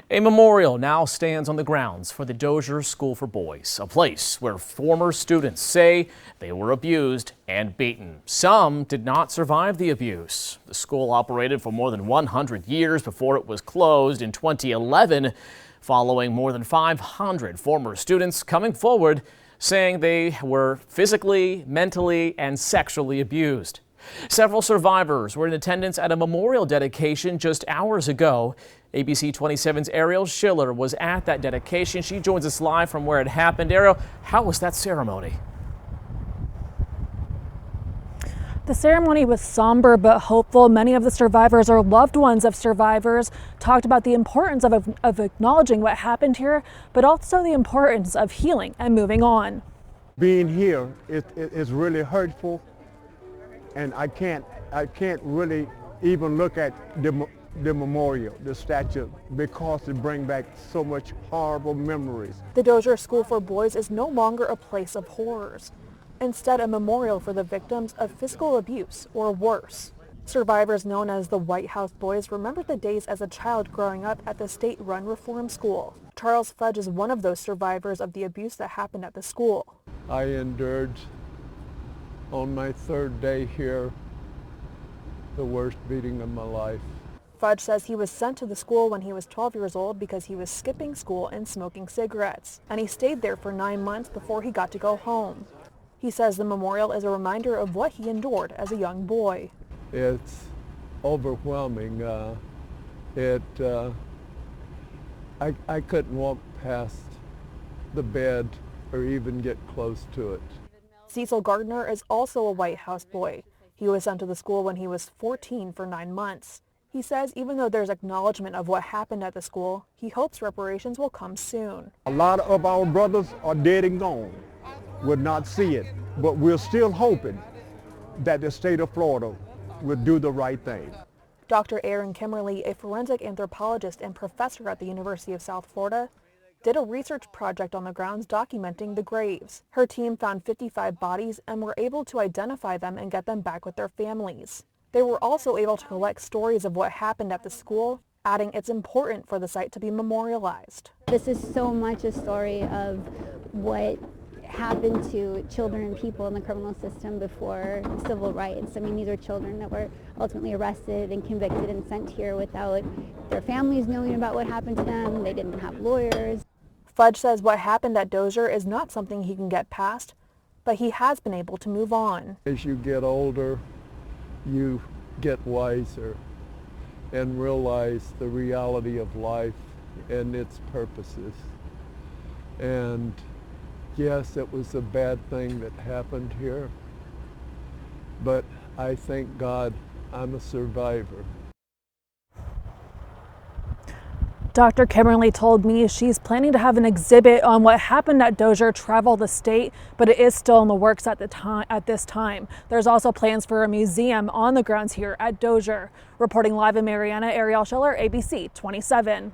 A memorial now stands on the grounds for the Dozier School for Boys, a place where former students say they were abused and beaten. Some did not survive the abuse. The school operated for more than 100 years before it was closed in 2011, following more than 500 former students coming forward saying they were physically, mentally, and sexually abused. Several survivors were in attendance at a memorial dedication just hours ago. ABC 27's Ariel Schiller was at that dedication. She joins us live from where it happened. Ariel, how was that ceremony? The ceremony was somber but hopeful. Many of the survivors or loved ones of survivors talked about the importance of acknowledging what happened here, but also the importance of healing and moving on. Being here is really hurtful, and I can't really even look at the memorial, the statue, because it brings back so much horrible memories. The Dozier School for Boys is no longer a place of horrors. Instead, a memorial for the victims of physical abuse, or worse. Survivors known as the White House Boys remember the days as a child growing up at the state-run reform school. Charles Fudge is one of those survivors of the abuse that happened at the school. I endured, on my third day here, the worst beating of my life. Fudge says he was sent to the school when he was 12 years old because he was skipping school and smoking cigarettes, and he stayed there for 9 months before he got to go home. He says the memorial is a reminder of what he endured as a young boy. It's overwhelming. I couldn't walk past the bed or even get close to it. Cecil Gardner is also a White House boy. He was sent to the school when he was 14 for 9 months. He says even though there's acknowledgement of what happened at the school, he hopes reparations will come soon. A lot of our brothers are dead and gone, would not see it, but we're still hoping that the state of Florida will do the right thing. Dr. Erin Kimmerly, a forensic anthropologist and professor at the University of South Florida, did a research project on the grounds documenting the graves. Her team found 55 bodies and were able to identify them and get them back with their families. They were also able to collect stories of what happened at the school, adding it's important for the site to be memorialized. This is so much a story of what happened to children and people in the criminal system before civil rights. I mean, these are children that were ultimately arrested and convicted and sent here without their families knowing about what happened to them. They didn't have lawyers. Fudge says what happened at Dozier is not something he can get past, but he has been able to move on. As you get older, you get wiser and realize the reality of life and its purposes. And yes, it was a bad thing that happened here, but I thank God I'm a survivor. Dr. Kimberly told me she's planning to have an exhibit on what happened at Dozier travel the state, but it is still in the works at this time. There's also plans for a museum on the grounds here at Dozier. Reporting live in Marianna, Ariel Schiller, ABC 27.